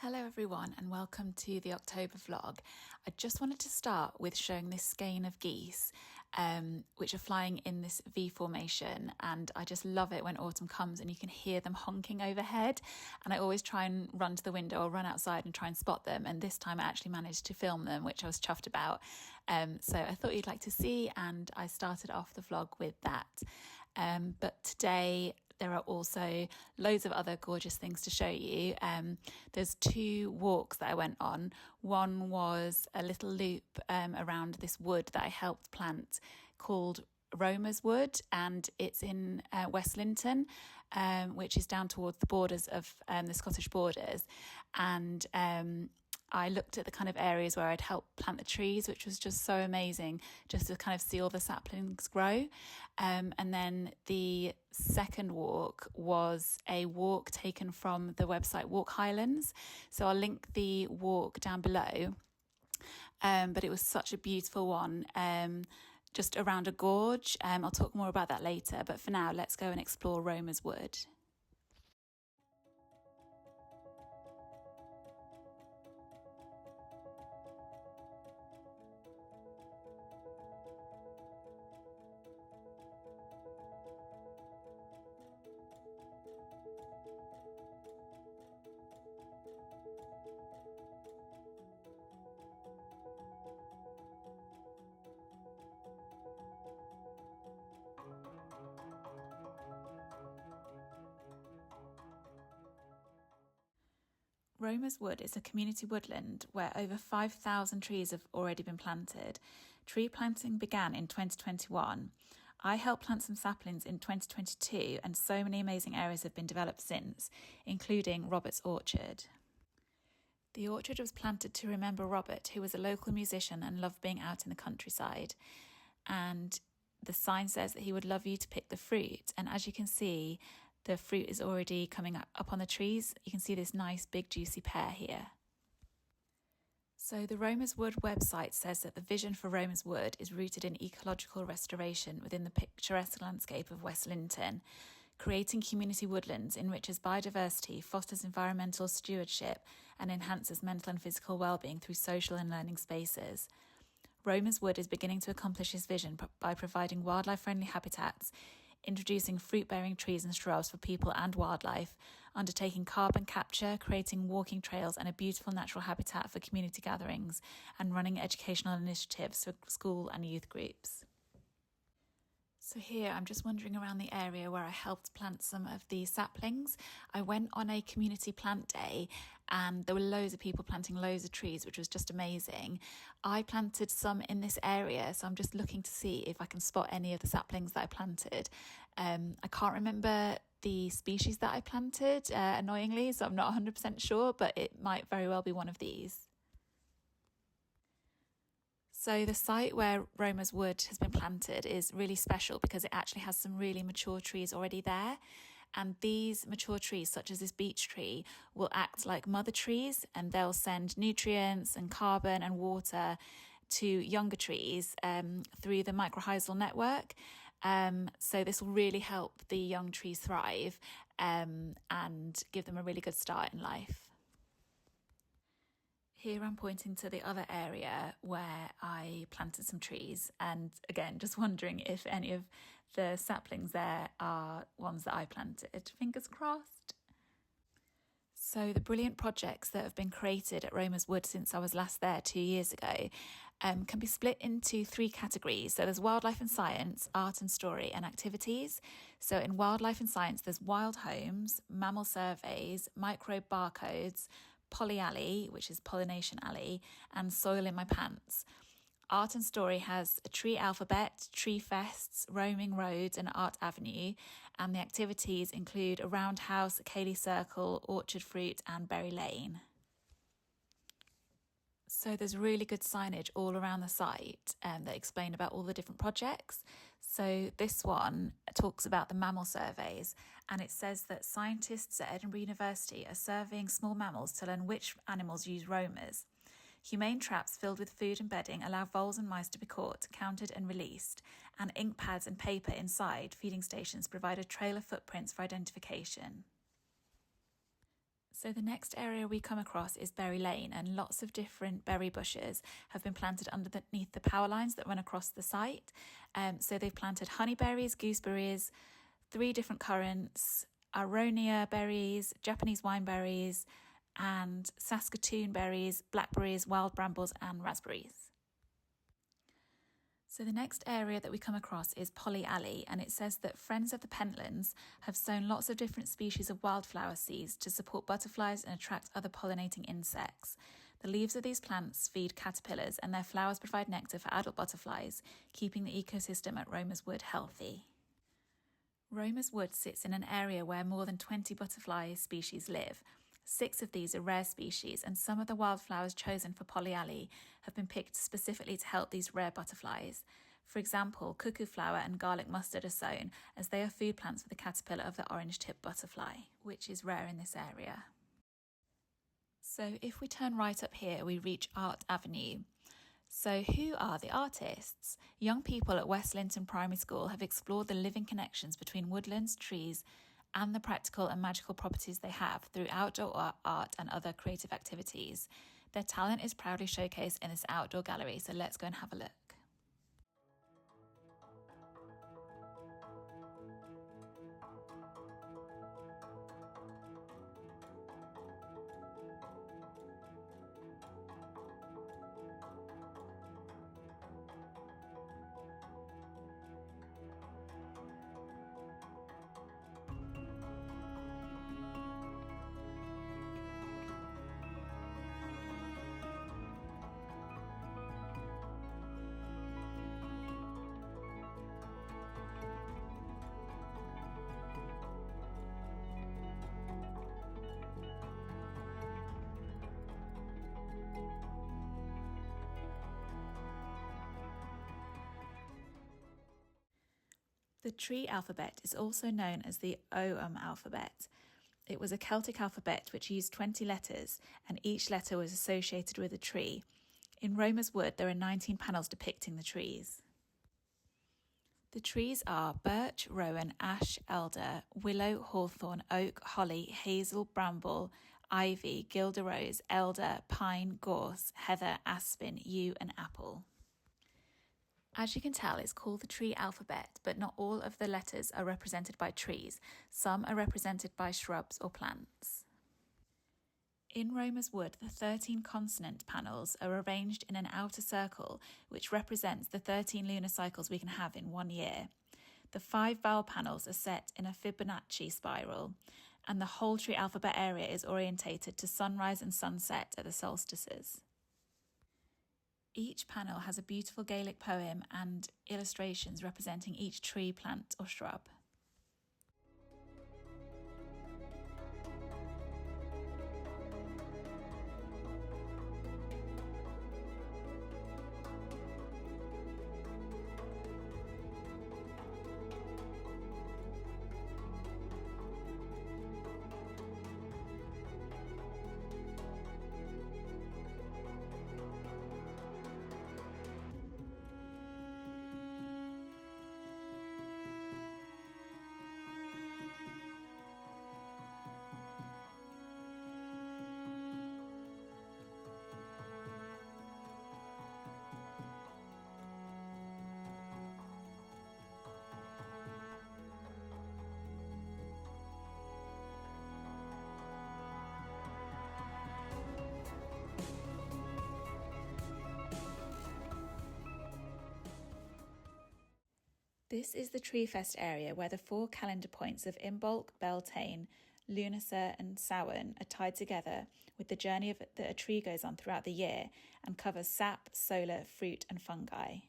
Hello everyone and welcome to the October vlog. I just wanted to start with showing this skein of geese which are flying in this V formation, and I just love it when autumn comes and you can hear them honking overhead, and I always try and run to the window or run outside and try and spot them, and this time I actually managed to film them, which I was chuffed about. So I thought you'd like to see, and I started off the vlog with that. But today there are also loads of other gorgeous things to show you. There's two walks that I went on. One was a little loop around this wood that I helped plant called Romer's Wood, and it's in West Linton, which is down towards the borders of the Scottish borders. And I looked at the kind of areas where I'd helped plant the trees, which was just so amazing, just to kind of see all the saplings grow. And then the second walk was a walk taken from the website Walk Highlands. So I'll link the walk down below. But it was such a beautiful one, just around a gorge. I'll talk more about that later, but for now, let's go and explore Romer's Wood. Romer's Wood is a community woodland where over 5,000 trees have already been planted. Tree planting began in 2021. I helped plant some saplings in 2022, and so many amazing areas have been developed since, including Robert's Orchard. The orchard was planted to remember Robert, who was a local musician and loved being out in the countryside. And the sign says that he would love you to pick the fruit. And as you can see, the fruit is already coming up on the trees. You can see this nice big juicy pear here. So the Romer's Wood website says that the vision for Romer's Wood is rooted in ecological restoration within the picturesque landscape of West Linton, creating community woodlands enriches biodiversity, fosters environmental stewardship, and enhances mental and physical well-being through social and learning spaces. Romer's Wood is beginning to accomplish his vision by providing wildlife-friendly habitats, introducing fruit-bearing trees and shrubs for people and wildlife, undertaking carbon capture, creating walking trails and a beautiful natural habitat for community gatherings, and running educational initiatives for school and youth groups. So here I'm just wandering around the area where I helped plant some of the saplings. I went on a community plant day and there were loads of people planting loads of trees, which was just amazing. I planted some in this area, so I'm just looking to see if I can spot any of the saplings that I planted. I can't remember the species that I planted, annoyingly, so I'm not 100% sure, but it might very well be one of these. So the site where Romer's Wood has been planted is really special because it actually has some really mature trees already there. And these mature trees, such as this beech tree, will act like mother trees, and they'll send nutrients and carbon and water to younger trees through the mycorrhizal network. So this will really help the young trees thrive and give them a really good start in life. Here I'm pointing to the other area where I planted some trees, and again, just wondering if any of the saplings there are ones that I planted. Fingers crossed. So the brilliant projects that have been created at Romer's Wood since I was last there 2 years ago can be split into three categories. So there's wildlife and science, art and story, and activities. So in wildlife and science, there's wild homes, mammal surveys, microbe barcodes, Polly Alley, which is Pollination Alley, and Soil in My Pants. Art and Story has a tree alphabet, tree fests, roaming roads and art avenue, and the activities include a roundhouse, a Cayley Circle, orchard fruit and berry lane. So there's really good signage all around the site that explain about all the different projects. So this one talks about the mammal surveys, and it says that scientists at Edinburgh University are surveying small mammals to learn which animals use roamers. Humane traps filled with food and bedding allow voles and mice to be caught, counted and released, and ink pads and paper inside feeding stations provide a trail of footprints for identification. So the next area we come across is Berry Lane, and lots of different berry bushes have been planted underneath the power lines that run across the site. So they've planted honeyberries, gooseberries, 3 different currants, aronia berries, Japanese wineberries, and Saskatoon berries, blackberries, wild brambles, and raspberries. So the next area that we come across is Polly Alley, and it says that Friends of the Pentlands have sown lots of different species of wildflower seeds to support butterflies and attract other pollinating insects. The leaves of these plants feed caterpillars, and their flowers provide nectar for adult butterflies, keeping the ecosystem at Romer's Wood healthy. Romer's Wood sits in an area where more than 20 butterfly species live. 6 of these are rare species, and some of the wildflowers chosen for Polly Alley have been picked specifically to help these rare butterflies. For example, cuckoo flower and garlic mustard are sown, as they are food plants for the caterpillar of the orange-tipped butterfly, which is rare in this area. So if we turn right up here, we reach Art Avenue. So who are the artists? Young people at West Linton Primary School have explored the living connections between woodlands, trees, and the practical and magical properties they have through outdoor art and other creative activities. Their talent is proudly showcased in this outdoor gallery, so let's go and have a look. The tree alphabet is also known as the alphabet. It was a Celtic alphabet which used 20 letters, and each letter was associated with a tree. In Romer's Wood, there are 19 panels depicting the trees. The trees are birch, rowan, ash, elder, willow, hawthorn, oak, holly, hazel, bramble, ivy, guelder rose, elder, pine, gorse, heather, aspen, yew, and apple. As you can tell, it's called the tree alphabet, but not all of the letters are represented by trees. Some are represented by shrubs or plants. In Romer's Wood, the 13 consonant panels are arranged in an outer circle, which represents the 13 lunar cycles we can have in 1 year. The 5 vowel panels are set in a Fibonacci spiral, and the whole tree alphabet area is orientated to sunrise and sunset at the solstices. Each panel has a beautiful Gaelic poem and illustrations representing each tree, plant or shrub. This is the Tree Fest area where the 4 calendar points of Imbolc, Beltane, Lughnasadh and Samhain are tied together with the journey that a tree goes on throughout the year and covers sap, solar, fruit and fungi.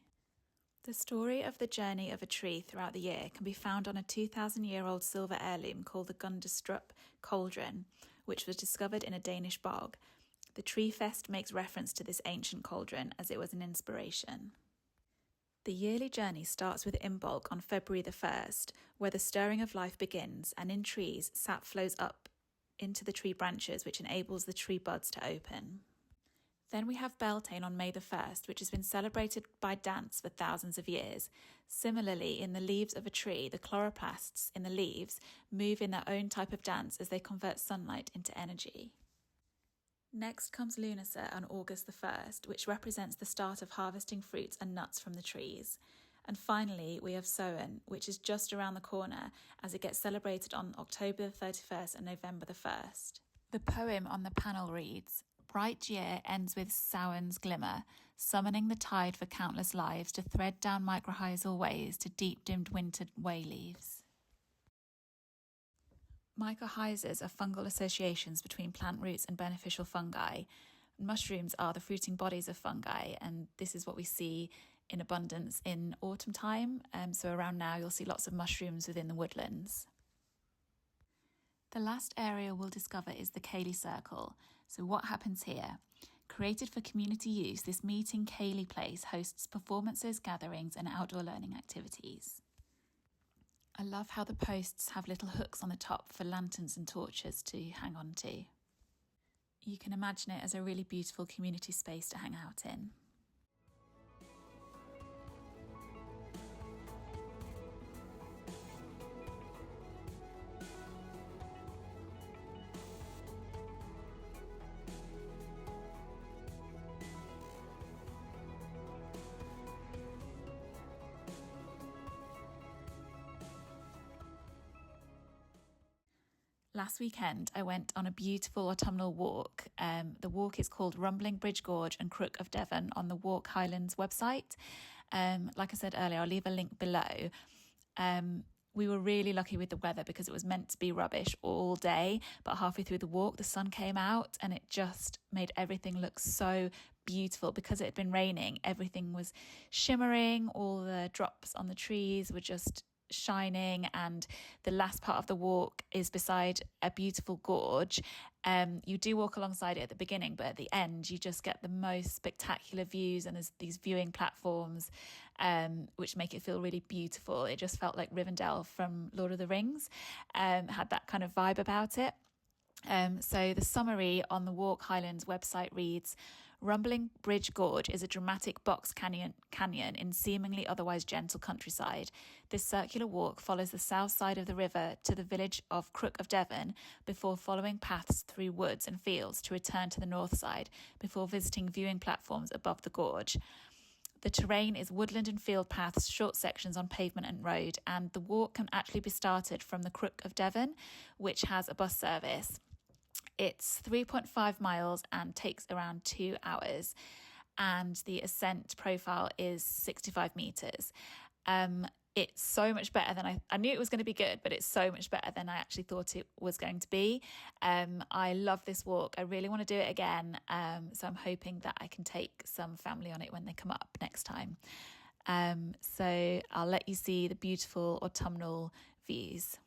The story of the journey of a tree throughout the year can be found on a 2,000-year-old silver heirloom called the Gundestrup cauldron, which was discovered in a Danish bog. The Tree Fest makes reference to this ancient cauldron as it was an inspiration. The yearly journey starts with Imbolc on February the 1st, where the stirring of life begins, and in trees, sap flows up into the tree branches, which enables the tree buds to open. Then we have Beltane on May the 1st, which has been celebrated by dance for thousands of years. Similarly, in the leaves of a tree, the chloroplasts in the leaves move in their own type of dance as they convert sunlight into energy. Next comes Lunasa on August the 1st, which represents the start of harvesting fruits and nuts from the trees. And finally, we have Samhain, which is just around the corner as it gets celebrated on October the 31st and November the 1st. The poem on the panel reads, "Bright year ends with Samhain's glimmer, summoning the tide for countless lives to thread down mycorrhizal ways to deep-dimmed winter way leaves." Mycorrhizas are fungal associations between plant roots and beneficial fungi. Mushrooms are the fruiting bodies of fungi, and this is what we see in abundance in autumn time. So around now you'll see lots of mushrooms within the woodlands. The last area we'll discover is the Ceilidh Circle. So what happens here? Created for community use, this meeting Ceilidh place hosts performances, gatherings and outdoor learning activities. I love how the posts have little hooks on the top for lanterns and torches to hang on to. You can imagine it as a really beautiful community space to hang out in. Last weekend, I went on a beautiful autumnal walk. The walk is called Rumbling Bridge Gorge and Crook of Devon on the Walk Highlands website. Like I said earlier, I'll leave a link below. We were really lucky with the weather because it was meant to be rubbish all day, but halfway through the walk, the sun came out and it just made everything look so beautiful. Because it had been raining, everything was shimmering, all the drops on the trees were just shining, and the last part of the walk is beside a beautiful gorge. You do walk alongside it at the beginning, but at the end you just get the most spectacular views, and there's these viewing platforms which make it feel really beautiful. It just felt like Rivendell from Lord of the Rings, had that kind of vibe about it. So the summary on the Walk Highlands website reads, "Rumbling Bridge Gorge is a dramatic box canyon in seemingly otherwise gentle countryside. This circular walk follows the south side of the river to the village of Crook of Devon before following paths through woods and fields to return to the north side before visiting viewing platforms above the gorge. The terrain is woodland and field paths, short sections on pavement and road, and the walk can actually be started from the Crook of Devon, which has a bus service. It's 3.5 miles and takes around 2 hours, and the ascent profile is 65 metres. It's so much better than I knew it was going to be good, but it's so much better than I actually thought it was going to be. I love this walk. I really want to do it again. So I'm hoping that I can take some family on it when they come up next time. So I'll let you see the beautiful autumnal views.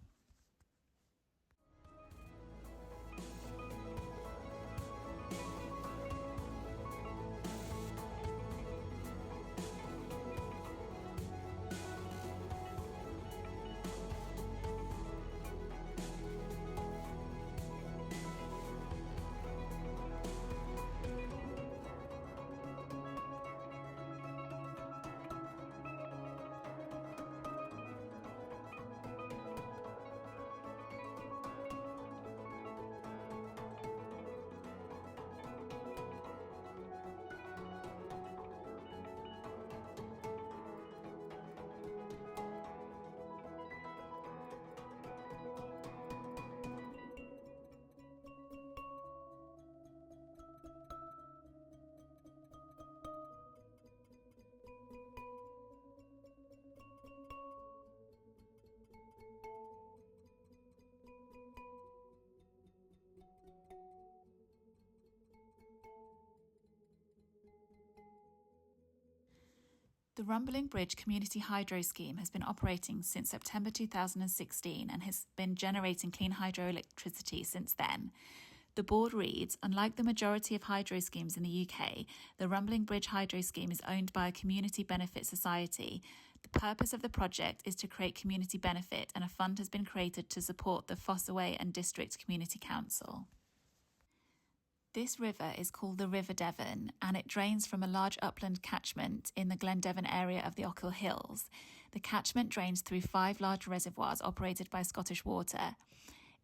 The Rumbling Bridge Community Hydro Scheme has been operating since September 2016 and has been generating clean hydroelectricity since then. The board reads, unlike the majority of hydro schemes in the UK, the Rumbling Bridge Hydro Scheme is owned by a community benefit society. The purpose of the project is to create community benefit, and a fund has been created to support the Fossaway and District Community Council. This river is called the River Devon, and it drains from a large upland catchment in the Glendevon area of the Ochil Hills. The catchment drains through 5 large reservoirs operated by Scottish Water.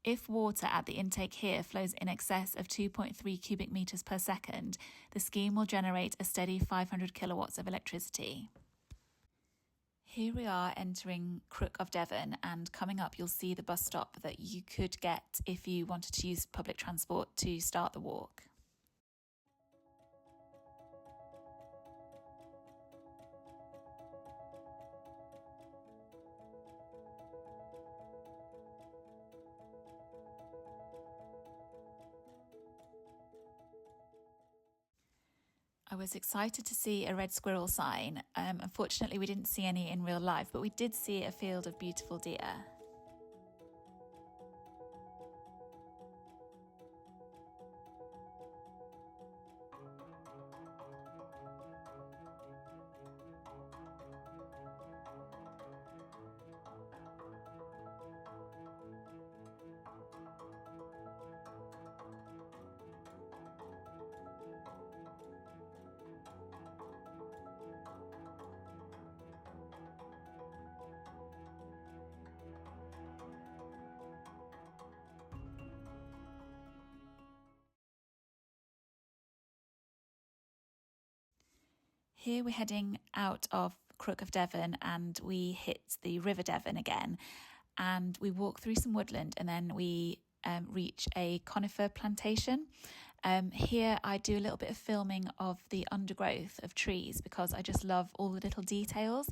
If water at the intake here flows in excess of 2.3 cubic metres per second, the scheme will generate a steady 500 kilowatts of electricity. Here we are entering Crook of Devon, and coming up you'll see the bus stop that you could get if you wanted to use public transport to start the walk. I was excited to see a red squirrel sign. Unfortunately, we didn't see any in real life, but we did see a field of beautiful deer. Here we're heading out of Crook of Devon and we hit the River Devon again, and we walk through some woodland and then we reach a conifer plantation. Here I do a little bit of filming of the undergrowth of trees because I just love all the little details.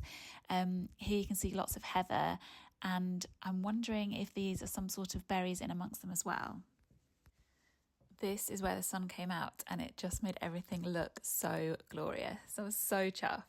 Here you can see lots of heather, and I'm wondering if these are some sort of berries in amongst them as well. This is where the sun came out and it just made everything look so glorious. I was so chuffed.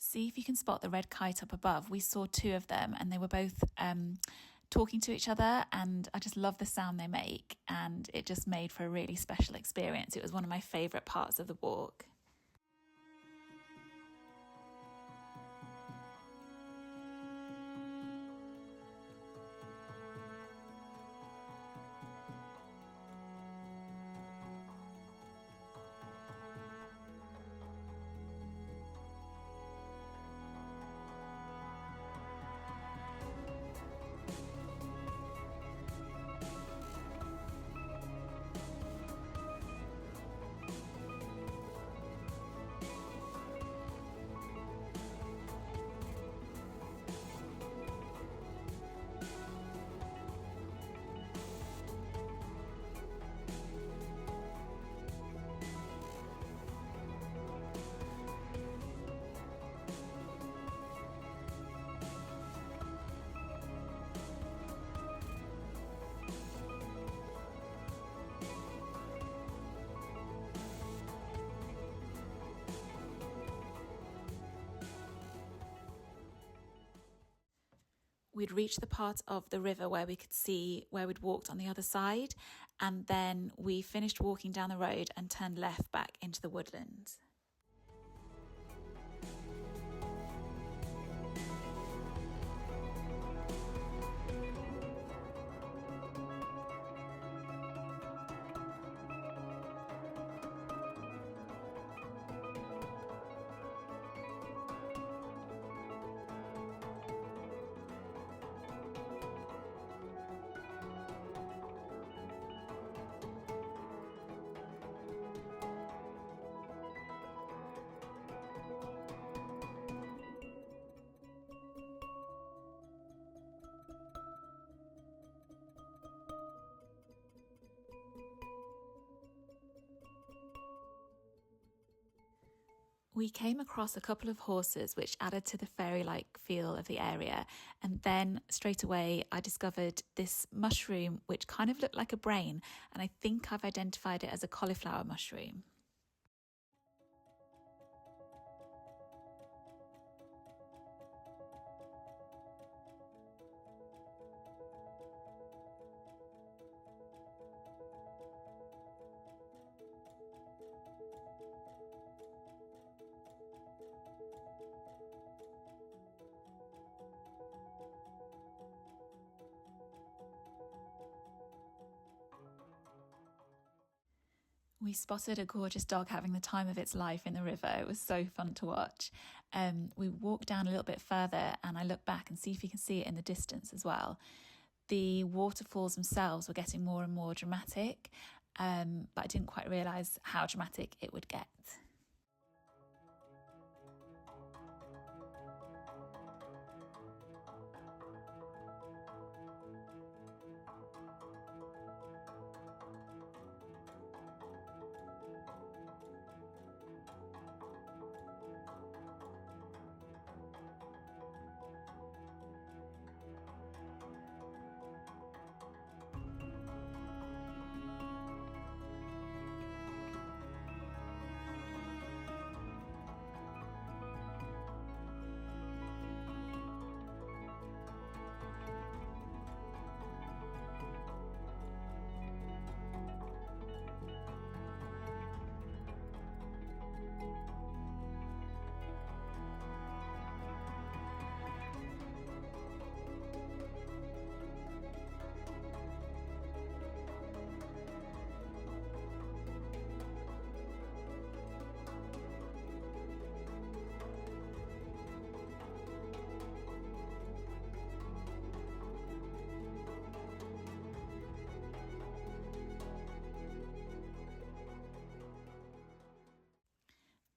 See if you can spot the red kite up above. We saw 2 of them and they were both talking to each other, and I just love the sound they make, and it just made for a really special experience. It was one of my favourite parts of the walk. We'd reached the part of the river where we could see where we'd walked on the other side, and then we finished walking down the road and turned left back into the woodlands. We came across a couple of horses which added to the fairy-like feel of the area, and then straight away I discovered this mushroom which kind of looked like a brain, and I think I've identified it as a cauliflower mushroom. We spotted a gorgeous dog having the time of its life in the river. It was so fun to watch. We walked down a little bit further and I looked back and see if you can see it in the distance as well. The waterfalls themselves were getting more and more dramatic, but I didn't quite realise how dramatic it would get.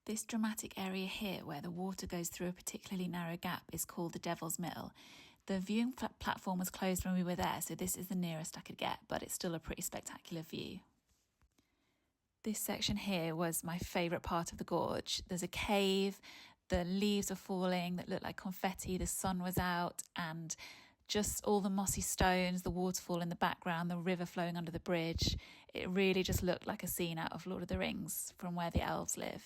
This dramatic area here where the water goes through a particularly narrow gap is called the Devil's Mill. The viewing platform was closed when we were there, so this is the nearest I could get, but it's still a pretty spectacular view. This section here was my favourite part of the gorge. There's a cave, the leaves are falling that look like confetti, the sun was out, and just all the mossy stones, the waterfall in the background, the river flowing under the bridge. It really just looked like a scene out of Lord of the Rings from where the elves live.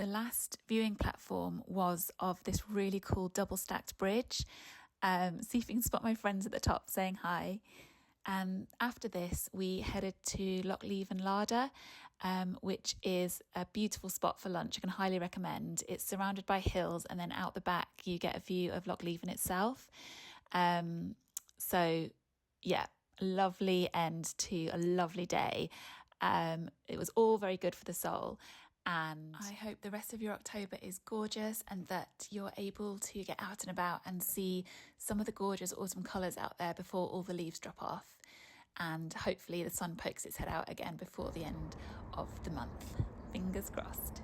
The last viewing platform was of this really cool double stacked bridge. See if you can spot my friends at the top saying hi. After this, we headed to Loch Leven Larder, which is a beautiful spot for lunch. I can highly recommend. It's surrounded by hills, and then out the back you get a view of Loch Leven itself. So yeah, lovely end to a lovely day. It was all very good for the soul. And I hope the rest of your October is gorgeous and that you're able to get out and about and see some of the gorgeous autumn colours out there before all the leaves drop off. And hopefully the sun pokes its head out again before the end of the month. Fingers crossed.